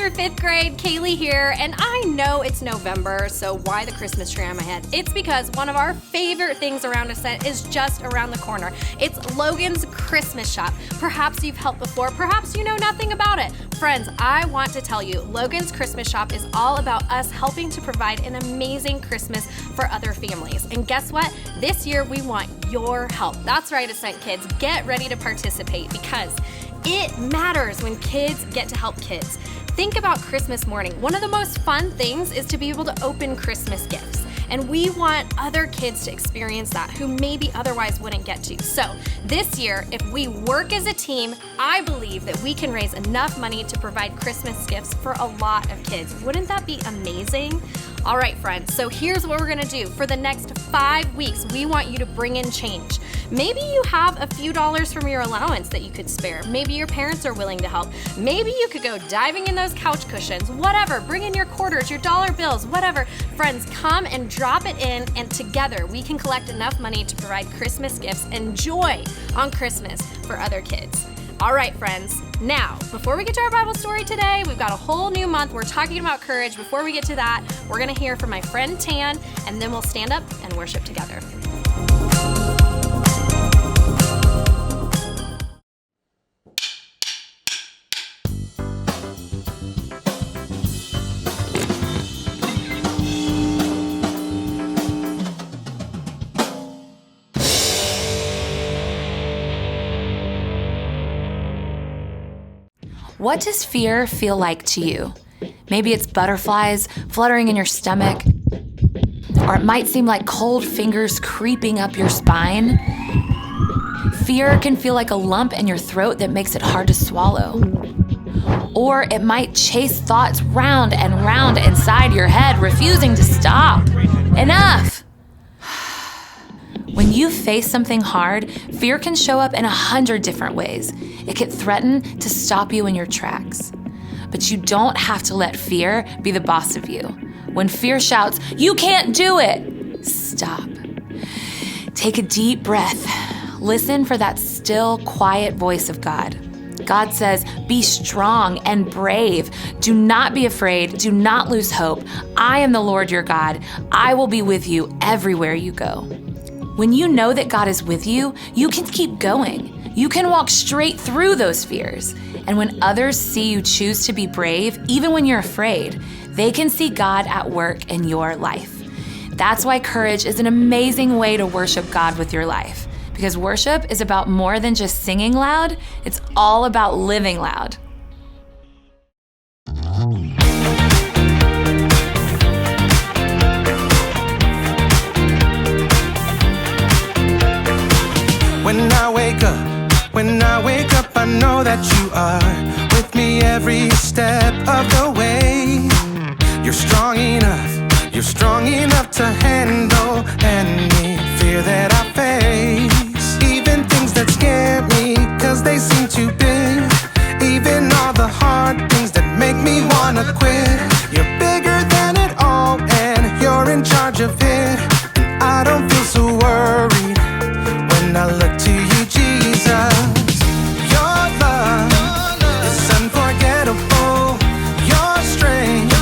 through 5th grade, Kaylee here, and I know it's November, so why the Christmas tree on my head? It's because one of our favorite things around Ascent is just around the corner. It's Logan's Christmas shop. Perhaps you've helped before, perhaps you know nothing about it. Friends, I want to tell you, Logan's Christmas shop is all about us helping to provide an amazing Christmas for other families. And guess what? This year we want your help. That's right, Ascent kids, get ready to participate because it matters when kids get to help kids. Think about Christmas morning. One of the most fun things is to be able to open Christmas gifts. And we want other kids to experience that who maybe otherwise wouldn't get to. So this year, if we work as a team, I believe that we can raise enough money to provide Christmas gifts for a lot of kids. Wouldn't that be amazing? All right, friends, so here's what we're gonna do. For the next 5 weeks, we want you to bring in change. Maybe you have a few dollars from your allowance that you could spare. Maybe your parents are willing to help. Maybe you could go diving in those couch cushions, whatever. Bring in your quarters, your dollar bills, whatever. Friends, come and drop it in, and together we can collect enough money to provide Christmas gifts and joy on Christmas for other kids. All right, friends. Now, before we get to our Bible story today, we've got a whole new month. We're talking about courage. Before we get to that, we're going to hear from my friend Tan, and then we'll stand up and worship together. What does fear feel like to you? Maybe it's butterflies fluttering in your stomach, or it might seem like cold fingers creeping up your spine. Fear can feel like a lump in your throat that makes it hard to swallow. Or it might chase thoughts round and round inside your head, refusing to stop. Enough! When you face something hard, fear can show up in 100 different ways. It can threaten to stop you in your tracks. But you don't have to let fear be the boss of you. When fear shouts, "You can't do it!" stop. Take a deep breath. Listen for that still, quiet voice of God. God says, "Be strong and brave. Do not be afraid. Do not lose hope. I am the Lord your God. I will be with you everywhere you go." When you know that God is with you, you can keep going. You can walk straight through those fears. And when others see you choose to be brave, even when you're afraid, they can see God at work in your life. That's why courage is an amazing way to worship God with your life. Because worship is about more than just singing loud, it's all about living loud. When I wake up, I know that you are with me every step of the way. You're strong enough to handle any fear that I face. Even things that scare me, 'cause they seem too big. Even all the hard things that make me wanna quit. You're bigger than it all, and you're in charge of it. And I don't feel so worried when I look to you, Jesus. Your love is unforgettable. Your strength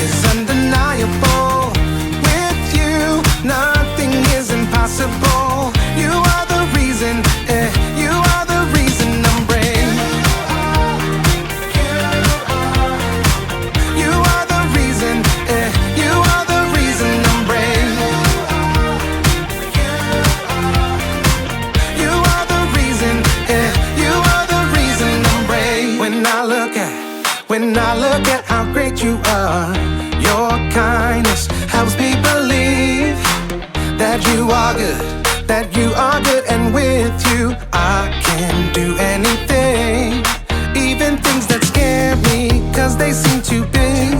is undeniable. With you, nothing is impossible. You are the reason, you are the reason I'm brave. You are the reason, you are the reason I'm brave. You are the reason, you are the reason I'm brave. When I look at how great you are, your kindness helps me believe that you are good, and with you I can do anything. Even things that scare me, 'cause they seem too big.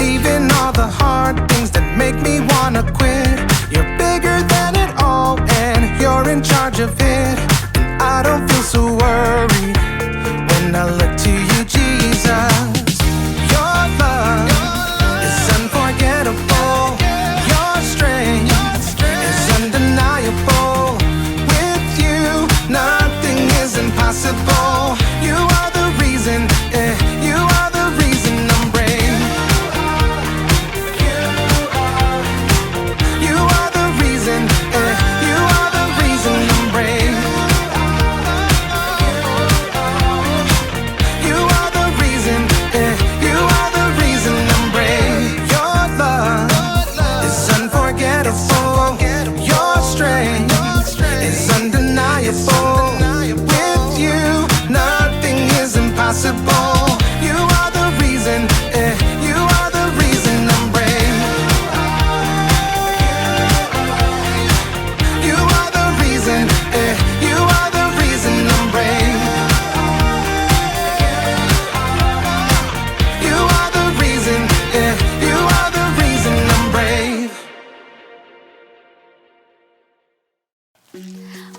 Even all the hard things that make me wanna quit. You're bigger than it all, and you're in charge of it. And I don't feel so worried when I look to you, Jesus. Your love is unforgettable. Your strength is undeniable. With you, nothing is impossible. You are the reason, you are the reason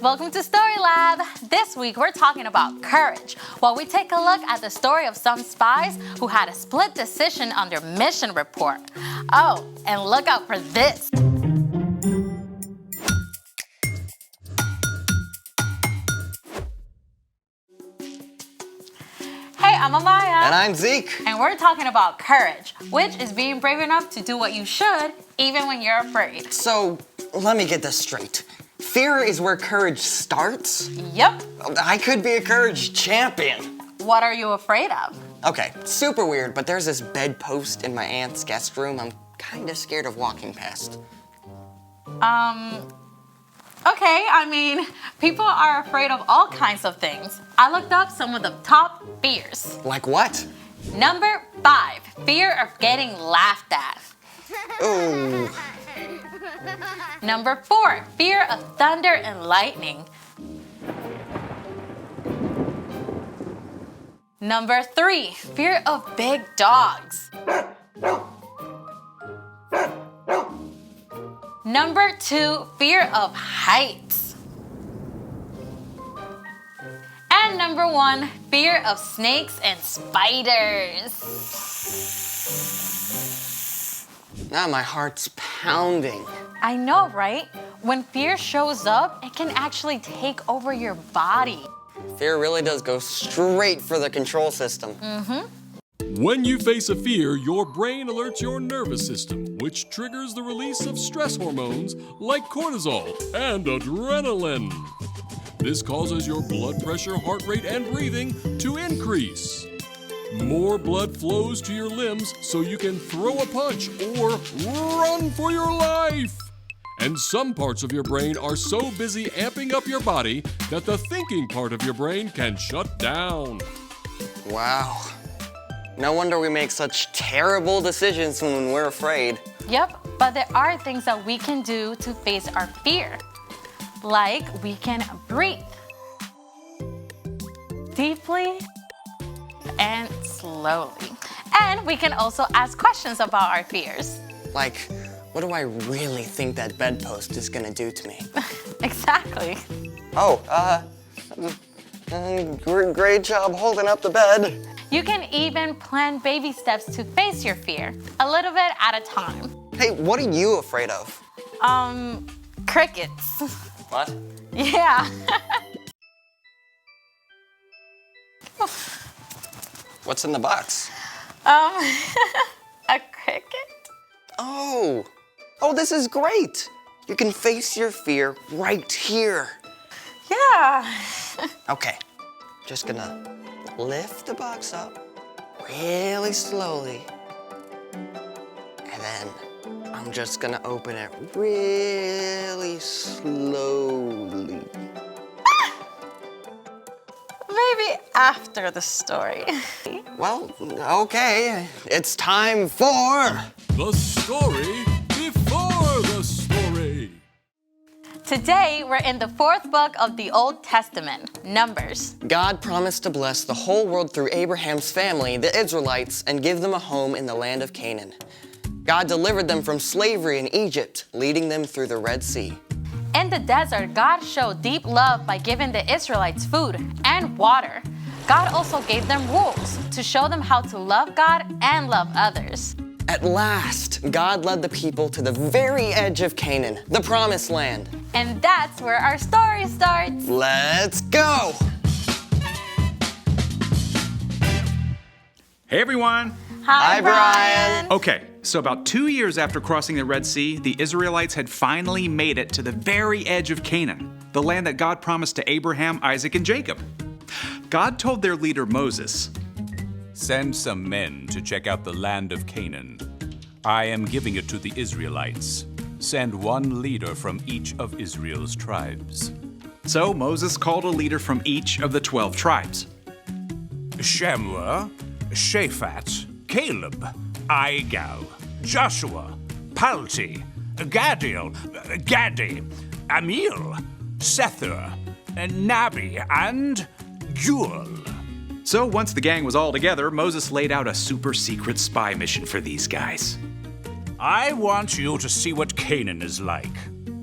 Welcome to Story Lab. This week we're talking about courage, while we take a look at the story of some spies who had a split decision on their mission report. Oh, and look out for this. Hey, I'm Amaya. And I'm Zeke. And we're talking about courage, which is being brave enough to do what you should, even when you're afraid. So, let me get this straight. Fear is where courage starts? Yep. I could be a courage champion. What are you afraid of? Okay, super weird, but there's this bedpost in my aunt's guest room I'm kinda scared of walking past. Okay, I mean, people are afraid of all kinds of things. I looked up some of the top fears. Like what? Number 5, fear of getting laughed at. Ooh. Number 4, fear of thunder and lightning. Number 3, fear of big dogs. Number 2, fear of heights. And number 1, fear of snakes and spiders. Now my heart's pounding. I know, right? When fear shows up, it can actually take over your body. Fear really does go straight for the control system. When you face a fear, your brain alerts your nervous system, which triggers the release of stress hormones like cortisol and adrenaline. This causes your blood pressure, heart rate, and breathing to increase. More blood flows to your limbs so you can throw a punch or run for your life. And some parts of your brain are so busy amping up your body that the thinking part of your brain can shut down. Wow. No wonder we make such terrible decisions when we're afraid. Yep, but there are things that we can do to face our fear. Like we can breathe deeply and slowly. And we can also ask questions about our fears. Like, what do I really think that bedpost is gonna do to me? Exactly. Oh, great job holding up the bed. You can even plan baby steps to face your fear, a little bit at a time. Hey, what are you afraid of? Crickets. What? Yeah. What's in the box? A cricket? Oh, this is great. You can face your fear right here. Yeah. Okay, just gonna lift the box up really slowly. And then I'm just gonna open it really slowly. Maybe after the story. Well, okay, it's time for... The story before the story. Today, we're in the 4th book of the Old Testament, Numbers. God promised to bless the whole world through Abraham's family, the Israelites, and give them a home in the land of Canaan. God delivered them from slavery in Egypt, leading them through the Red Sea. In the desert, God showed deep love by giving the Israelites food and water. God also gave them rules to show them how to love God and love others. At last, God led the people to the very edge of Canaan, the Promised Land. And that's where our story starts. Let's go! Hey everyone! Hi, Brian. Okay, so about 2 years after crossing the Red Sea, the Israelites had finally made it to the very edge of Canaan, the land that God promised to Abraham, Isaac, and Jacob. God told their leader Moses, "Send some men to check out the land of Canaan. I am giving it to the Israelites. Send one leader from each of Israel's tribes." So Moses called a leader from each of the 12 tribes. Shammua, Shaphat, Caleb, Igal, Joshua, Palti, Gadiel, Gadi, Amiel, Sethur, Nabi, and Jewel. So once the gang was all together, Moses laid out a super secret spy mission for these guys. I want you to see what Canaan is like.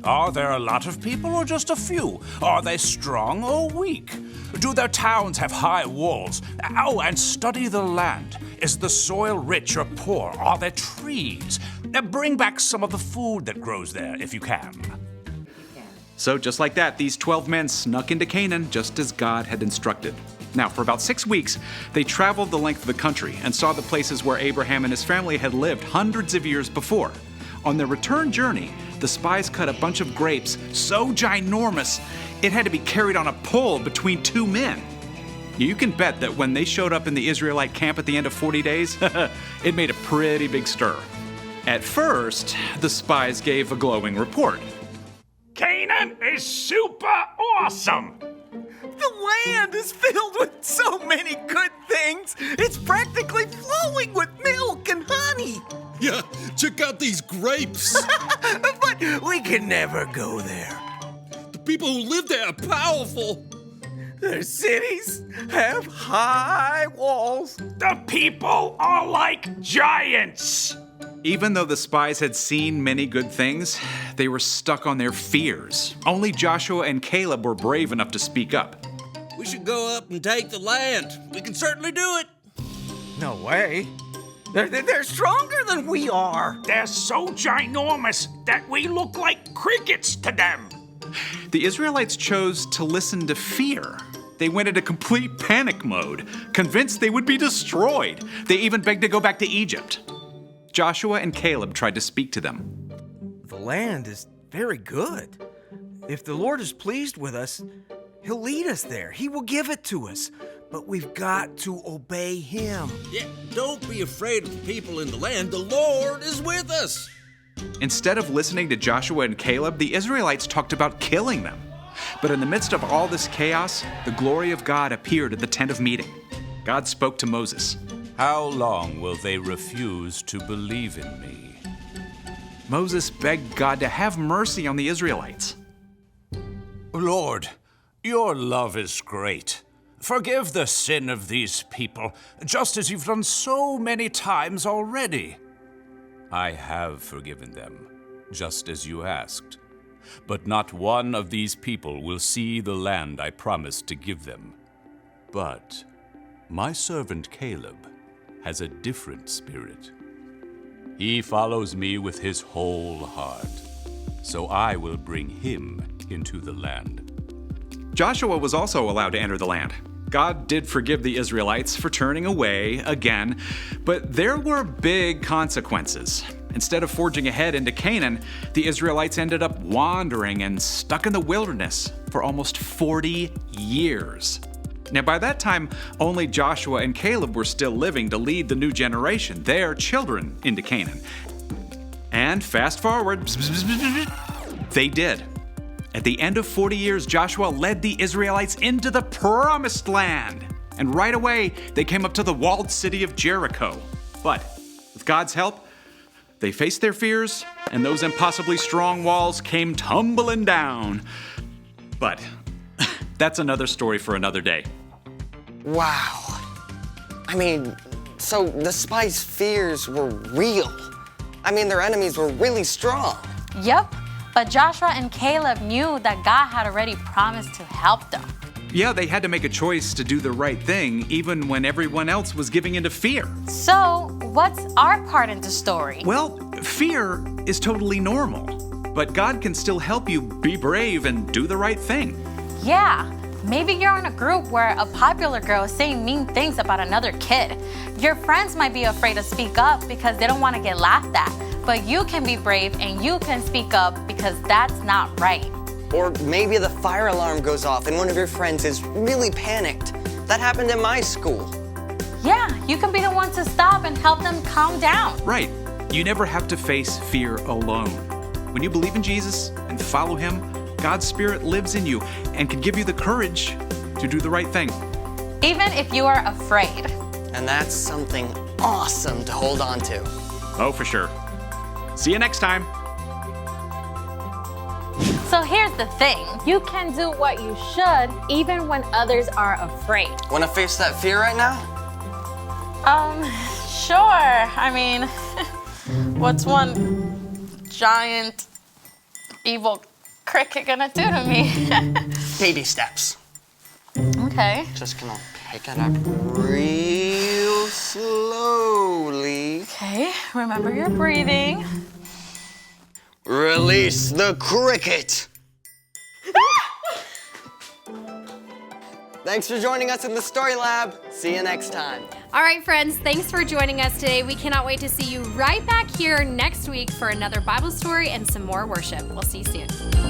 Are there a lot of people or just a few? Are they strong or weak? Do their towns have high walls? Oh, and study the land. Is the soil rich or poor? Are there trees? Bring back some of the food that grows there if you can. So just like that, these 12 men snuck into Canaan just as God had instructed. Now, for about 6 weeks, they traveled the length of the country and saw the places where Abraham and his family had lived hundreds of years before. On their return journey, the spies cut a bunch of grapes so ginormous it had to be carried on a pole between 2 men. You can bet that when they showed up in the Israelite camp at the end of 40 days, it made a pretty big stir. At first, the spies gave a glowing report. Canaan is super awesome! The land is filled with so many good things. It's practically flowing with milk and honey. Yeah, check out these grapes. But we can never go there. The people who live there are powerful. Their cities have high walls. The people are like giants! Even though the spies had seen many good things, they were stuck on their fears. Only Joshua and Caleb were brave enough to speak up. We should go up and take the land. We can certainly do it. No way. They're stronger than we are. They're so ginormous that we look like crickets to them. The Israelites chose to listen to fear. They went into complete panic mode, convinced they would be destroyed. They even begged to go back to Egypt. Joshua and Caleb tried to speak to them. The land is very good. If the Lord is pleased with us, He'll lead us there. He will give it to us. But we've got to obey Him. Yeah, don't be afraid of the people in the land. The Lord is with us. Instead of listening to Joshua and Caleb, the Israelites talked about killing them. But in the midst of all this chaos, the glory of God appeared at the tent of meeting. God spoke to Moses. How long will they refuse to believe in me? Moses begged God to have mercy on the Israelites. Lord, your love is great. Forgive the sin of these people, just as you've done so many times already. I have forgiven them, just as you asked. But not one of these people will see the land I promised to give them. But my servant Caleb has a different spirit. He follows me with his whole heart, so I will bring him into the land. Joshua was also allowed to enter the land. God did forgive the Israelites for turning away again, but there were big consequences. Instead of forging ahead into Canaan, the Israelites ended up wandering and stuck in the wilderness for almost 40 years. Now, by that time, only Joshua and Caleb were still living to lead the new generation, their children, into Canaan. And fast forward, they did. At the end of 40 years, Joshua led the Israelites into the promised land. And right away, they came up to the walled city of Jericho. But with God's help, they faced their fears, and those impossibly strong walls came tumbling down. But that's another story for another day. Wow. I mean, so the spies' fears were real. I mean, their enemies were really strong. Yep, but Joshua and Caleb knew that God had already promised to help them. Yeah, they had to make a choice to do the right thing, even when everyone else was giving into fear. So, what's our part in the story? Well, fear is totally normal, but God can still help you be brave and do the right thing. Yeah, maybe you're in a group where a popular girl is saying mean things about another kid. Your friends might be afraid to speak up because they don't want to get laughed at, but you can be brave and you can speak up because that's not right. Or maybe the fire alarm goes off and one of your friends is really panicked. That happened in my school. Yeah, you can be the one to stop and help them calm down. Right. You never have to face fear alone. When you believe in Jesus and follow Him, God's Spirit lives in you and can give you the courage to do the right thing. Even if you are afraid. And that's something awesome to hold on to. Oh, for sure. See you next time. So here's the thing. You can do what you should even when others are afraid. Want to face that fear right now? Sure. I mean, what's one giant evil cricket gonna do to me? Baby steps. Okay. Just gonna pick it up real slowly. Okay, remember your breathing. Release the cricket. Thanks for joining us in the Story Lab. See you next time. All right, friends, thanks for joining us today. We cannot wait to see you right back here next week for another Bible story and some more worship. We'll see you soon.